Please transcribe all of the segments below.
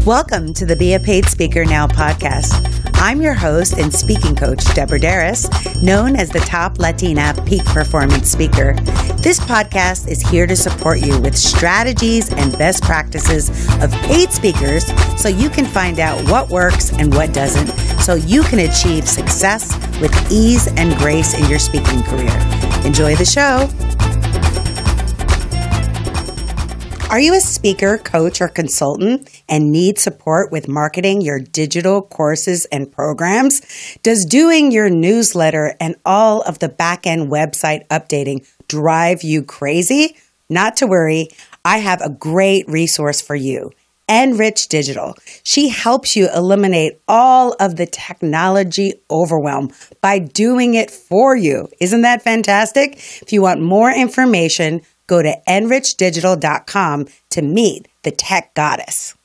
Welcome to the Be a Paid Speaker Now podcast. I'm your host and speaking coach, Deborah Deras, known as the top Latina peak performance speaker. This podcast is here to support you with strategies and best practices of paid speakers so you can find out what works and what doesn't, so you can achieve success with ease and grace in your speaking career. Enjoy the show. Are you a speaker, coach, or consultant and need support with marketing your digital courses and programs? Does doing your newsletter and all of the back-end website updating drive you crazy? Not to worry, I have a great resource for you. Enrich Digital. She helps you eliminate all of the technology overwhelm by doing it for you. Isn't that fantastic? If you want more information, go to enrichdigital.com to meet the tech goddess.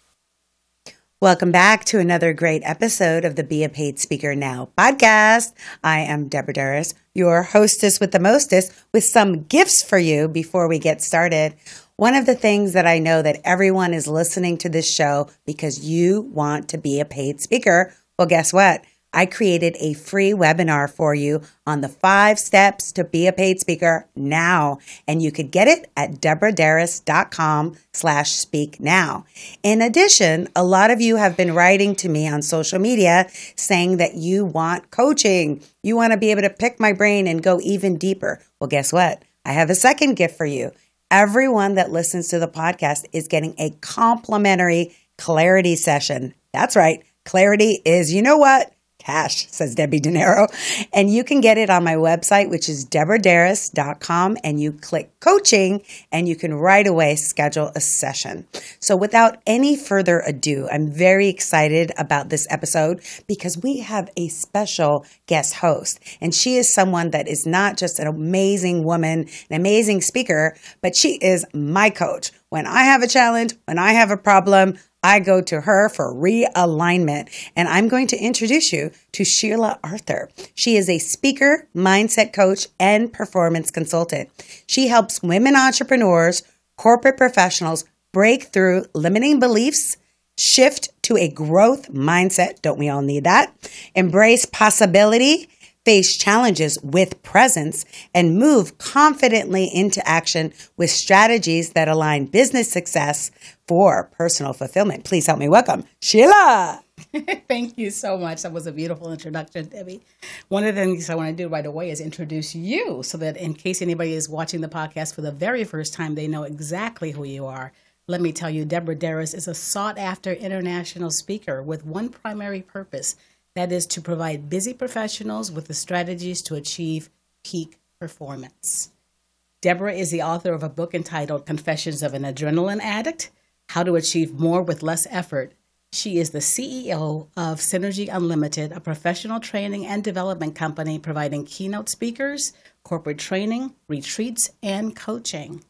Welcome back to another great episode of the Be a Paid Speaker Now podcast. I am Deborah Deras, your hostess with the mostest, with some gifts for you before we get started. One of the things that I know that everyone is listening to this show because you want to be a paid speaker. Well, guess what? I created a free webinar for you on the 5 steps to be a paid speaker now. And you could get it at deborahderas.com/speak now. In addition, a lot of you have been writing to me on social media saying that you want coaching. You want to be able to pick my brain and go even deeper. Well, guess what? I have a second gift for you. Everyone that listens to the podcast is getting a complimentary clarity session. That's right. Clarity is, you know what? Cash, says Debbie De Niro. And you can get it on my website, which is deborahderas.com, and you click coaching and you can right away schedule a session. So without any further ado, I'm very excited about this episode because we have a special guest host, and she is someone that is not just an amazing woman, an amazing speaker, but she is my coach. When I have a challenge, when I have a problem, I go to her for realignment, and I'm going to introduce you to Sheila Arthur. She is a speaker, mindset coach, and performance consultant. She helps women entrepreneurs, corporate professionals break through limiting beliefs, shift to a growth mindset. Don't we all need that? Embrace possibility, face challenges with presence, and move confidently into action with strategies that align business success for personal fulfillment. Please help me welcome Sheila. Thank you so much. That was a beautiful introduction, Debbie. One of the things I want to do right away is introduce you so that in case anybody is watching the podcast for the very first time, they know exactly who you are. Let me tell you, Deborah Deras is a sought-after international speaker with one primary purpose. That is to provide busy professionals with the strategies to achieve peak performance. Deborah is the author of a book entitled Confessions of an Adrenaline Addict, How to Achieve More with Less Effort. She is the CEO of Synergy Unlimited, a professional training and development company providing keynote speakers, corporate training, retreats, and coaching.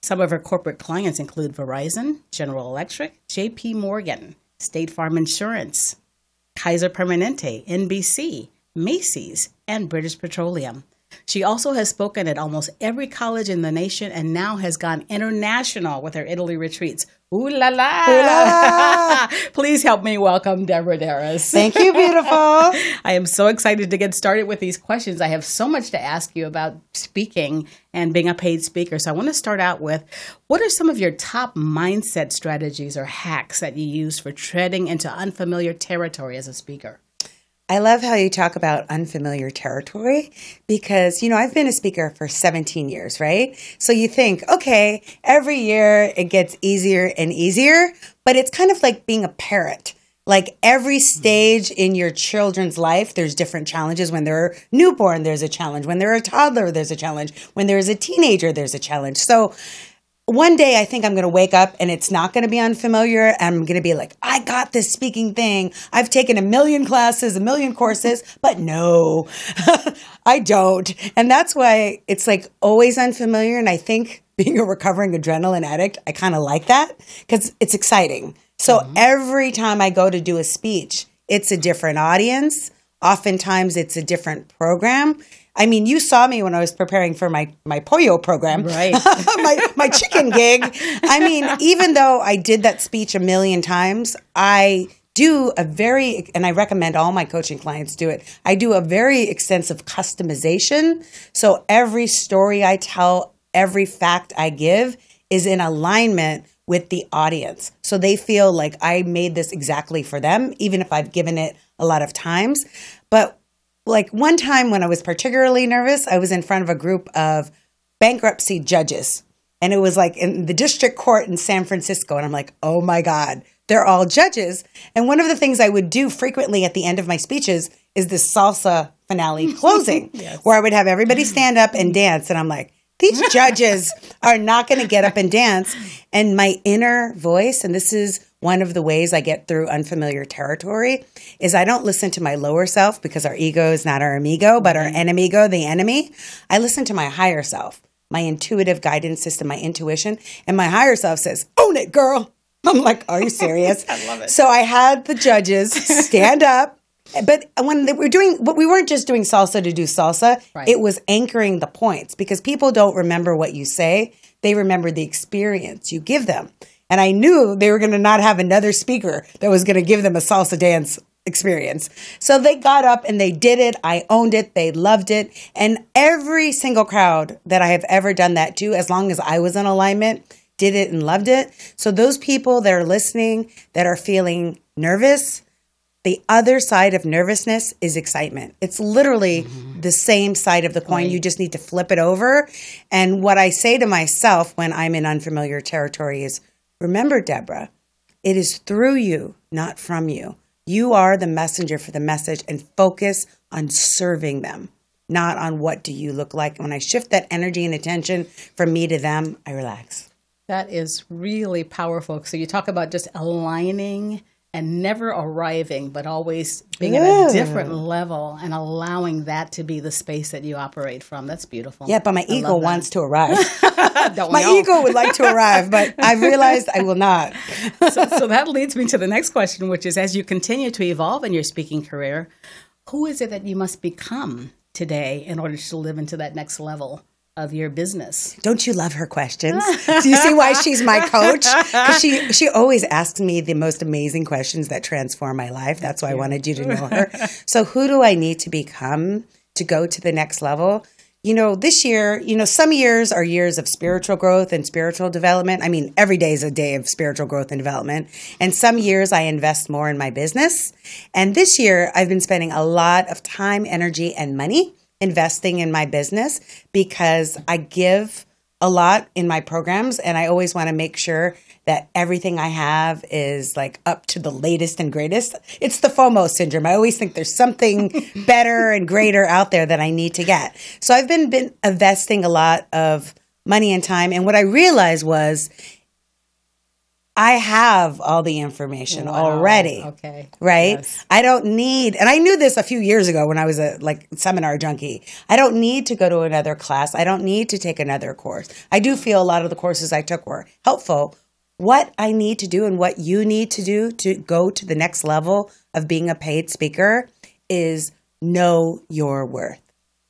Some of her corporate clients include Verizon, General Electric, JP Morgan, State Farm Insurance, Kaiser Permanente, NBC, Macy's, and British Petroleum. She also has spoken at almost every college in the nation and now has gone international with her Italy retreats. Ooh la la! Ooh la la. Please help me welcome Deborah Deras. Thank you, beautiful. I am so excited to get started with these questions. I have so much to ask you about speaking and being a paid speaker. So I want to start out with, what are some of your top mindset strategies or hacks that you use for treading into unfamiliar territory as a speaker? I love how you talk about unfamiliar territory because, I've been a speaker for 17 years, right? So you think, okay, every year it gets easier and easier, but it's kind of like being a parent. Like every stage in your children's life, there's different challenges. When they're newborn, there's a challenge. When they're a toddler, there's a challenge. When there's a teenager, there's a challenge. So one day I think I'm going to wake up and it's not going to be unfamiliar. I'm going to be like, I got this speaking thing. I've taken 1 million classes, 1 million courses, but no, I don't. And that's why it's like always unfamiliar. And I think being a recovering adrenaline addict, I kind of like that because it's exciting. So every time I go to do a speech, it's a different audience. Oftentimes it's a different program. I mean, you saw me when I was preparing for my pollo program, Right? my chicken gig. I mean, even though I did that speech a million times, I do and I recommend all my coaching clients do it. I do a very extensive customization. So every story I tell, every fact I give is in alignment with the audience. So they feel like I made this exactly for them, even if I've given it a lot of times. But like one time when I was particularly nervous, I was in front of a group of bankruptcy judges. And it was like in the district court in San Francisco. And I'm like, oh my God, they're all judges. And one of the things I would do frequently at the end of my speeches is this salsa finale closing, yes, where I would have everybody stand up and dance. And I'm like, these judges are not going to get up and dance. And my inner voice, and this is one of the ways I get through unfamiliar territory, is I don't listen to my lower self, because our ego is not our amigo, but our enemigo, the enemy. I listen to my higher self, my intuitive guidance system, my intuition. And my higher self says, own it, girl. I'm like, are you serious? I love it. So I had the judges stand up. But when we weren't just doing salsa to do salsa. Right. It was anchoring the points, because people don't remember what you say. They remember the experience you give them. And I knew they were going to not have another speaker that was going to give them a salsa dance experience. So they got up and they did it. I owned it. They loved it. And every single crowd that I have ever done that to, as long as I was in alignment, did it and loved it. So those people that are listening, that are feeling nervous, the other side of nervousness is excitement. It's literally the same side of the coin. Right. You just need to flip it over. And what I say to myself when I'm in unfamiliar territory is, remember, Deborah, it is through you, not from you. You are the messenger for the message, and focus on serving them, not on what do you look like. When I shift that energy and attention from me to them, I relax. That is really powerful. So you talk about just aligning and never arriving, but always being at a different level and allowing that to be the space that you operate from. That's beautiful. Yeah, but my ego wants to arrive. My ego would like to arrive, but I've realized I will not. So that leads me to the next question, which is, as you continue to evolve in your speaking career, who is it that you must become today in order to live into that next level of your business? Don't you love her questions? Do you see why she's my coach? Because she always asks me the most amazing questions that transform my life. That's why I wanted you to know her. So who do I need to become to go to the next level? You know, this year, some years are years of spiritual growth and spiritual development. I mean, every day is a day of spiritual growth and development. And some years I invest more in my business. And this year I've been spending a lot of time, energy, and money investing in my business, because I give a lot in my programs, and I always want to make sure that everything I have is like up to the latest and greatest. It's the FOMO syndrome. I always think there's something better and greater out there that I need to get. So I've been investing a lot of money and time. And what I realized was I have all the information already. Okay. Right? Yes. I don't need, and I knew this a few years ago when I was a seminar junkie. I don't need to go to another class. I don't need to take another course. I do feel a lot of the courses I took were helpful. What I need to do and what you need to do to go to the next level of being a paid speaker is know your worth.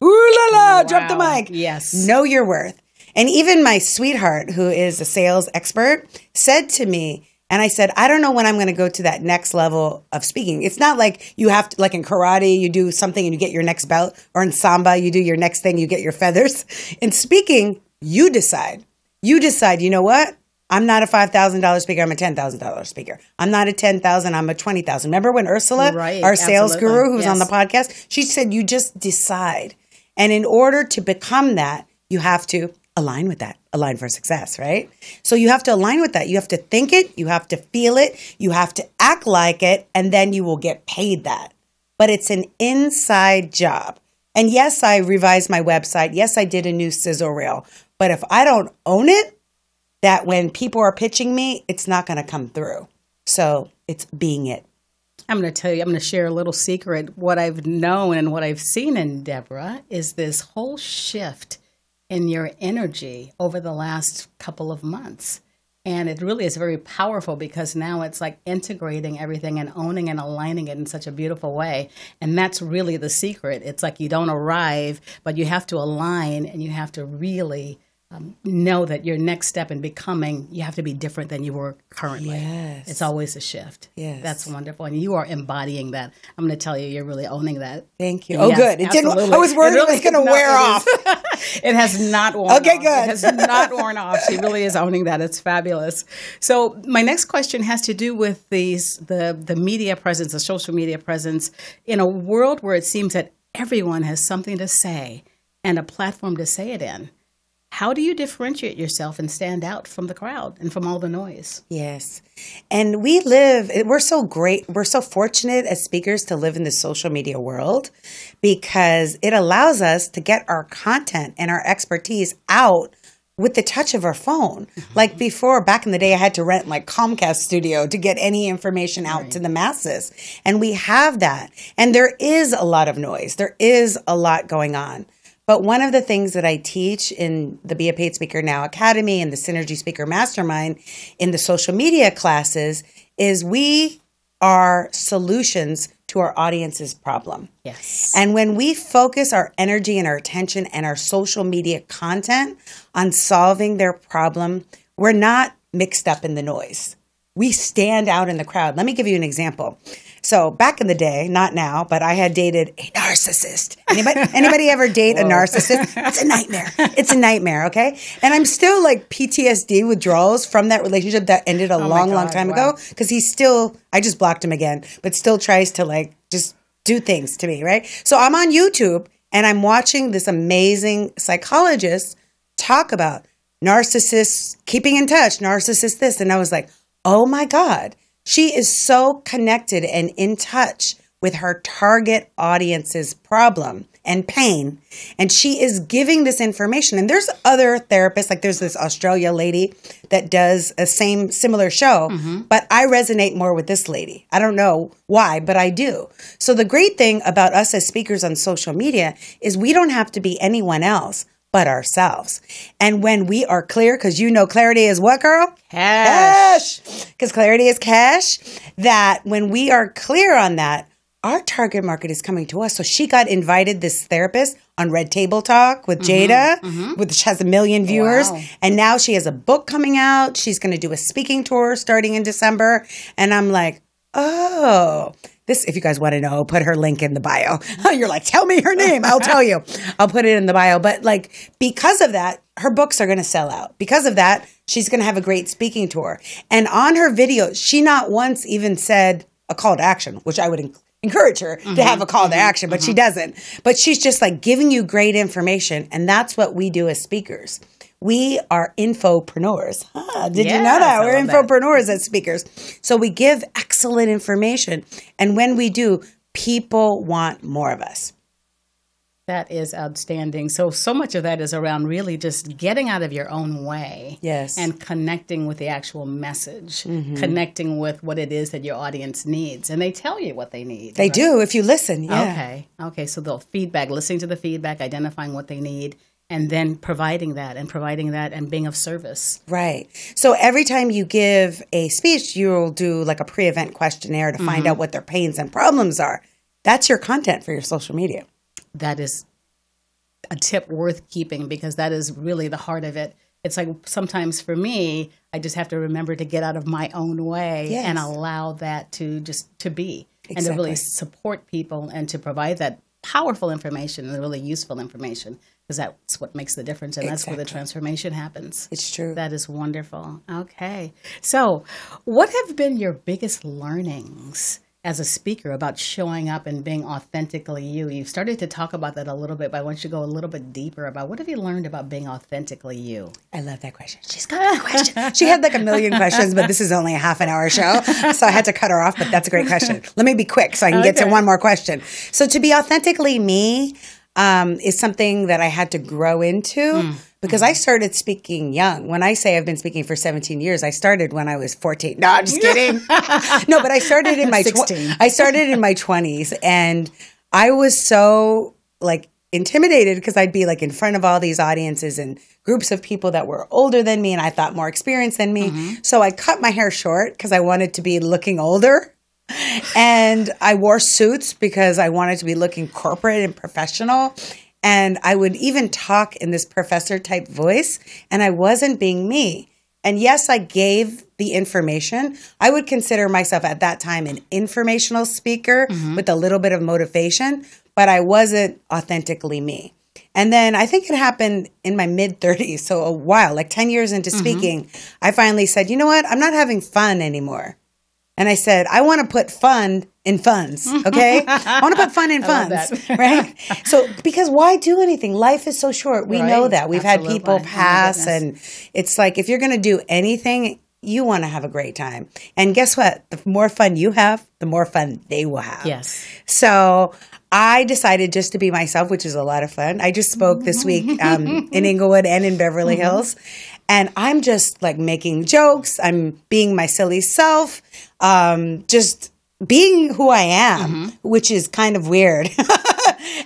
Ooh la la, drop the mic. Yes. Know your worth. And even my sweetheart, who is a sales expert, said to me, and I said, I don't know when I'm going to go to that next level of speaking. It's not like you have to, like in karate, you do something and you get your next belt, or in samba, you do your next thing, you get your feathers. In speaking, you decide. You decide, you know what? I'm not a $5,000 speaker. I'm a $10,000 speaker. I'm not a $10,000. I'm a $20,000. Remember when Ursula, our sales guru who was on the podcast, she said, you just decide. And in order to become that, you have to align with that, align for success, right? So you have to align with that. You have to think it, you have to feel it, you have to act like it, and then you will get paid that. But it's an inside job. And yes, I revised my website. Yes, I did a new sizzle reel. But if I don't own it, that when people are pitching me, it's not going to come through. So it's being it. I'm going to tell you, I'm going to share a little secret. What I've known and what I've seen in Deborah is this whole shift in your energy over the last couple of months. And it really is very powerful because now it's like integrating everything and owning and aligning it in such a beautiful way. And that's really the secret. It's like you don't arrive, but you have to align and you have to really know that your next step in becoming, you have to be different than you were currently. Yes. It's always a shift. Yes. That's wonderful. And you are embodying that. I'm going to tell you, you're really owning that. Thank you. Yes, Oh, good. It didn't. absolutely. I was worried it was going to wear off. It has not worn Okay, off. good. It has not worn off. She really is owning that. It's fabulous. So my next question has to do with the media presence, the social media presence, in a world where it seems that everyone has something to say and a platform to say it in. How do you differentiate yourself and stand out from the crowd and from all the noise? Yes. And we're so great. We're so fortunate as speakers to live in the social media world because it allows us to get our content and our expertise out with the touch of our phone. Like before, back in the day, I had to rent like Comcast Studio to get any information out to the masses. And we have that. And there is a lot of noise. There is a lot going on. But one of the things that I teach in the Be a Paid Speaker Now Academy and the Synergy Speaker Mastermind in the social media classes is we are solutions to our audience's problem. Yes. And when we focus our energy and our attention and our social media content on solving their problem, we're not mixed up in the noise. We stand out in the crowd. Let me give you an example. So back in the day, not now, but I had dated a narcissist. Anybody ever date a narcissist? It's a nightmare. It's a nightmare, okay? And I'm still like PTSD withdrawals from that relationship that ended a long time ago because I just blocked him again, but still tries to like just do things to me, right? So I'm on YouTube and I'm watching this amazing psychologist talk about narcissists, keeping in touch, narcissist this. And I was like, oh my God. She is so connected and in touch with her target audience's problem and pain. And she is giving this information. And there's other therapists, like there's this Australia lady that does a similar show, but I resonate more with this lady. I don't know why, but I do. So the great thing about us as speakers on social media is we don't have to be anyone else but ourselves. And when we are clear, because you know clarity is what, girl? Cash. Because clarity is cash. That when we are clear on that, our target market is coming to us. So she got invited, this therapist, on Red Table Talk with Jada, which has 1 million viewers. Wow. And now she has a book coming out. She's going to do a speaking tour starting in December. And I'm like, oh, this, if you guys want to know, put her link in the bio. You're like, tell me her name. I'll tell you. I'll put it in the bio. But like, because of that, her books are going to sell out. Because of that, she's going to have a great speaking tour. And on her videos, she not once even said a call to action, which I would encourage her to have a call to action, but she doesn't. But she's just like giving you great information. And that's what we do as speakers. We are infopreneurs. Did you know that? We're infopreneurs as speakers. So we give excellent information. And when we do, people want more of us. That is outstanding. So much of that is around really just getting out of your own way. Yes. And connecting with the actual message, connecting with what it is that your audience needs. And they tell you what they need. They do if you listen. Yeah. Okay. So they'll feedback, listening to the feedback, identifying what they need, and then providing that and being of service. Right. So every time you give a speech, you'll do like a pre-event questionnaire to find out what their pains and problems are. That's your content for your social media. That is a tip worth keeping because that is really the heart of it. It's like sometimes for me, I just have to remember to get out of my own way and allow that to just to be and to really support people and to provide that powerful information and really useful information. Because that's what makes the difference, and that's where the transformation happens. It's true. That is wonderful. Okay. So what have been your biggest learnings as a speaker about showing up and being authentically you? You've started to talk about that a little bit, but I want you to go a little bit deeper about what have you learned about being authentically you? I love that question. She's got a question. She had like 1 million questions, but this is only a half an hour show. So I had to cut her off, but that's a great question. Let me be quick so I can get to one more question. So to be authentically me, is something that I had to grow into because I started speaking young. When I say I've been speaking for 17 years, I started when I was 14. No, I'm just kidding. No, but I started in my 16. I started in my 20s, and I was so like intimidated because I'd be like in front of all these audiences and groups of people that were older than me and I thought more experienced than me. So I cut my hair short because I wanted to be looking older. And I wore suits because I wanted to be looking corporate and professional. And I would even talk in this professor type voice, and I wasn't being me. And yes, I gave the information. I would consider myself at that time an informational speaker with a little bit of motivation, but I wasn't authentically me. And then I think it happened in my mid-30s, so a while, like 10 years into speaking, I finally said, you know what? I'm not having fun anymore. And I said, I want to put fun in funds, okay? I want to put fun in funds, right? So, because why do anything? Life is so short. We know that. We've had people pass, and it's like, if you're going to do anything, you want to have a great time. And guess what? The more fun you have, the more fun they will have. Yes. So I decided just to be myself, which is a lot of fun. I just spoke this week in Inglewood and in Beverly Hills. And I'm just like making jokes. I'm being my silly self, just being who I am, which is kind of weird.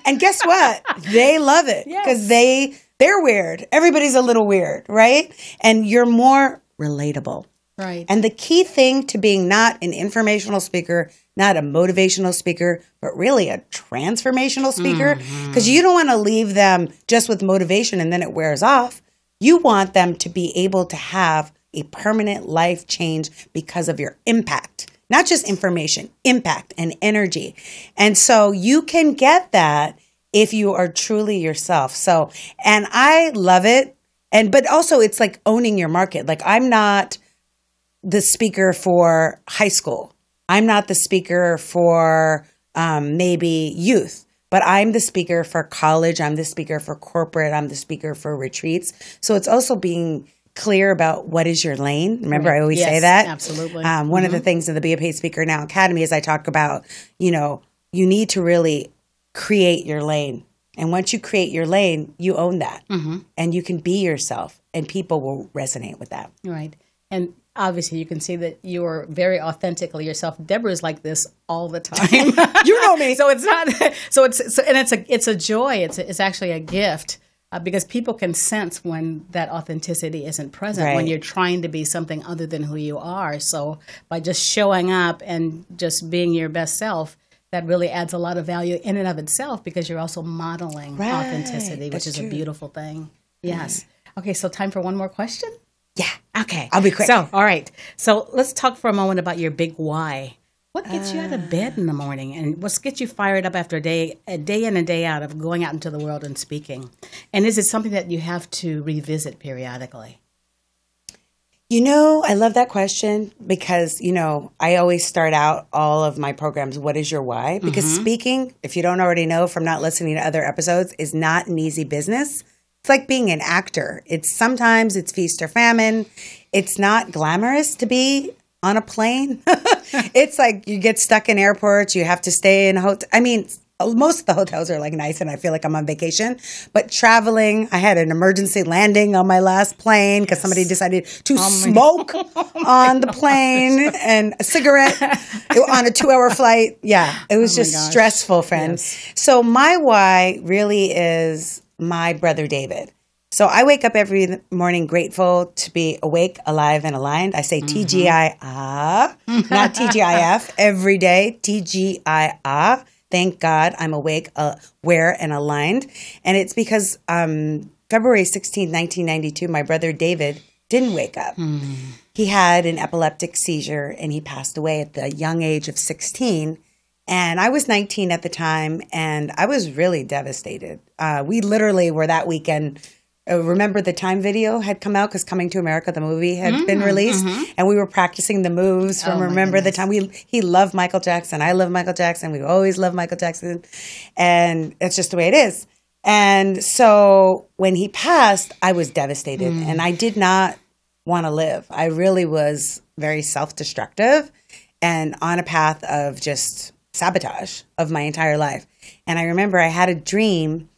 And guess what? They love it because they're weird. Everybody's a little weird, right? And you're more relatable. Right. And the key thing to being not an informational speaker, not a motivational speaker, but really a transformational speaker, because you don't want to leave them just with motivation and then it wears off. You want them to be able to have a permanent life change because of your impact, not just information, impact and energy. And so you can get that if you are truly yourself. So, and I love it. But also it's like owning your market. Like I'm not the speaker for high school. I'm not the speaker for maybe youth. But I'm the speaker for college. I'm the speaker for corporate. I'm the speaker for retreats. So it's also being clear about what is your lane. Remember, I always say that. Absolutely. One of the things in the Be a Paid Speaker Now Academy is I talk about, you need to really create your lane. And once you create your lane, you own that. And you can be yourself. And people will resonate with that. Right. And obviously, you can see that you are very authentically yourself. Deborah's like this all the time. You know me. So it's not. It's a joy. It's actually a gift because people can sense when that authenticity isn't present, when you're trying to be something other than who you are. So by just showing up and just being your best self, that really adds a lot of value in and of itself because you're also modeling authenticity, which is a beautiful thing. Yes. Okay. So time for one more question. Yeah. Okay. I'll be quick. So, all right. So let's talk for a moment about your big why. What gets you out of bed in the morning and what gets you fired up after a day in and day out of going out into the world and speaking? And is it something that you have to revisit periodically? I love that question because, I always start out all of my programs, what is your why? Because speaking, if you don't already know from not listening to other episodes, is not an easy business. It's like being an actor. Sometimes it's feast or famine. It's not glamorous to be on a plane. It's like you get stuck in airports. You have to stay in a hotel. I mean, most of the hotels are like nice and I feel like I'm on vacation. But traveling, I had an emergency landing on my last plane because somebody decided to smoke on the plane and a cigarette on a 2-hour flight. Yeah, it was just stressful, friends. Yes. So my why really is my brother David. So I wake up every morning grateful to be awake, alive, and aligned. I say TGIA, not TGIF, every day, TGIA. Thank God I'm awake, aware, and aligned. And it's because February 16, 1992, my brother David didn't wake up. He had an epileptic seizure and he passed away at the young age of 16. And I was 19 at the time, and I was really devastated. We literally were that weekend. Remember the Time video had come out because Coming to America, the movie, had been released. And we were practicing the moves from Remember the Time. He loved Michael Jackson. I love Michael Jackson. We always loved Michael Jackson. And it's just the way it is. And so when he passed, I was devastated. And I did not want to live. I really was very self-destructive and on a path of just sabotage of my entire life. And I remember I had a dream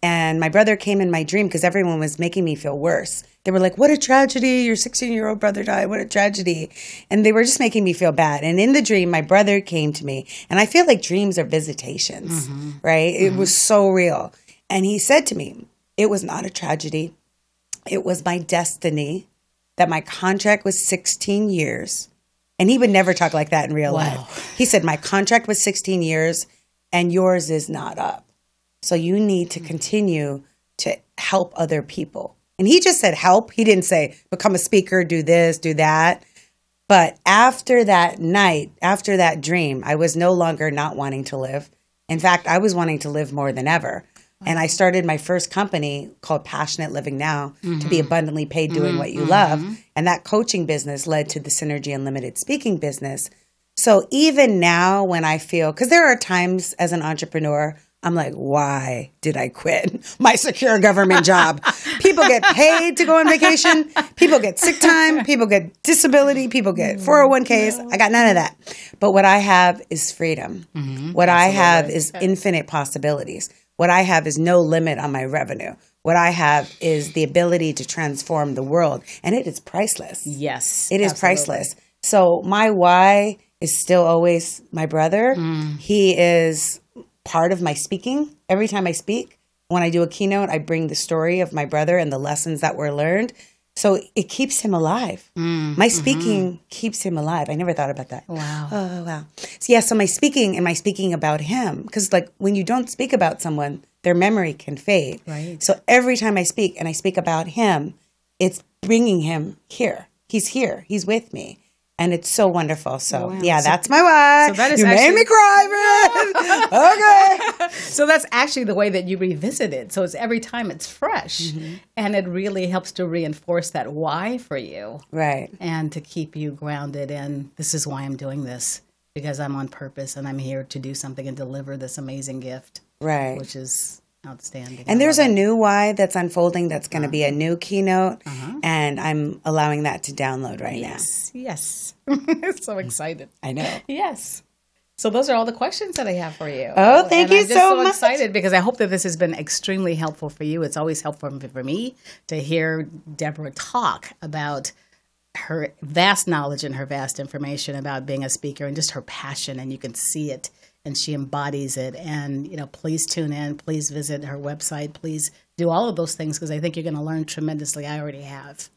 and my brother came in my dream because everyone was making me feel worse. They were like, what a tragedy. Your 16-year-old brother died. What a tragedy. And they were just making me feel bad. And in the dream, my brother came to me. And I feel like dreams are visitations, right? It was so real. And he said to me, it was not a tragedy. It was my destiny that my contract was 16 years. And he would never talk like that in real life. He said, my contract was 16 years and yours is not up. So you need to continue to help other people. And he just said help. He didn't say become a speaker, do this, do that. But after that night, after that dream, I was no longer not wanting to live. In fact, I was wanting to live more than ever. And I started my first company called Passionate Living Now to be abundantly paid doing what you love. And that coaching business led to the Synergy Unlimited speaking business. So even now when I feel, because there are times as an entrepreneur, I'm like, why did I quit my secure government job? People get paid to go on vacation. People get sick time. People get disability. People get 401ks. I got none of that. But what I have is freedom. What I have is infinite possibilities. What I have is no limit on my revenue. What I have is the ability to transform the world. And it is priceless. Yes. It is priceless. So my why is still always my brother. He is part of my speaking. Every time I speak, when I do a keynote, I bring the story of my brother and the lessons that were learned. So it keeps him alive. My speaking keeps him alive. I never thought about that. Wow. Oh, wow. So yeah, so my speaking about him, because like when you don't speak about someone, their memory can fade. Right. So every time I speak and I speak about him, it's bringing him here. He's here. He's with me. And it's so wonderful. So, yeah, that's my why. So that is you made me cry, man. Okay. So that's actually the way that you revisit it. So it's every time it's fresh. And it really helps to reinforce that why for you. Right. And to keep you grounded in this is why I'm doing this. Because I'm on purpose and I'm here to do something and deliver this amazing gift. Right. Which is outstanding. And there's a new why that's unfolding that's going to be a new keynote. And I'm allowing that to download right now. Yes. So excited. I know. Yes. So those are all the questions that I have for you. Oh, thank you so much. I'm just so excited because I hope that this has been extremely helpful for you. It's always helpful for me to hear Deborah talk about her vast knowledge and her vast information about being a speaker and just her passion, and you can see it and she embodies it. And, you know, please tune in, please visit her website, please do all of those things because I think you're going to learn tremendously. I already have.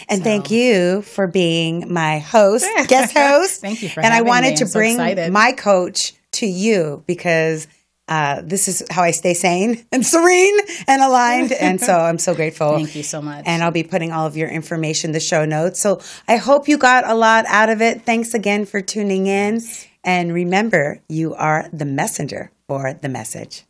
And thank you for being my host, guest host. Thank you for having me. And I wanted to so bring excited. my coach to you because this is how I stay sane and serene and aligned. And so I'm so grateful. Thank you so much. And I'll be putting all of your information in the show notes. So I hope you got a lot out of it. Thanks again for tuning in. And remember, you are the messenger for the message.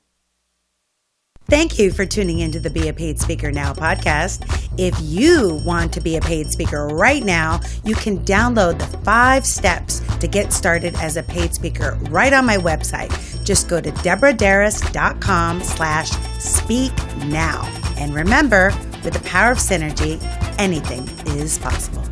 Thank you for tuning into the Be a Paid Speaker Now podcast. If you want to be a paid speaker right now, you can download the 5 steps to get started as a paid speaker right on my website. Just go to deborahderas.com/speak now. And remember, with the power of synergy, anything is possible.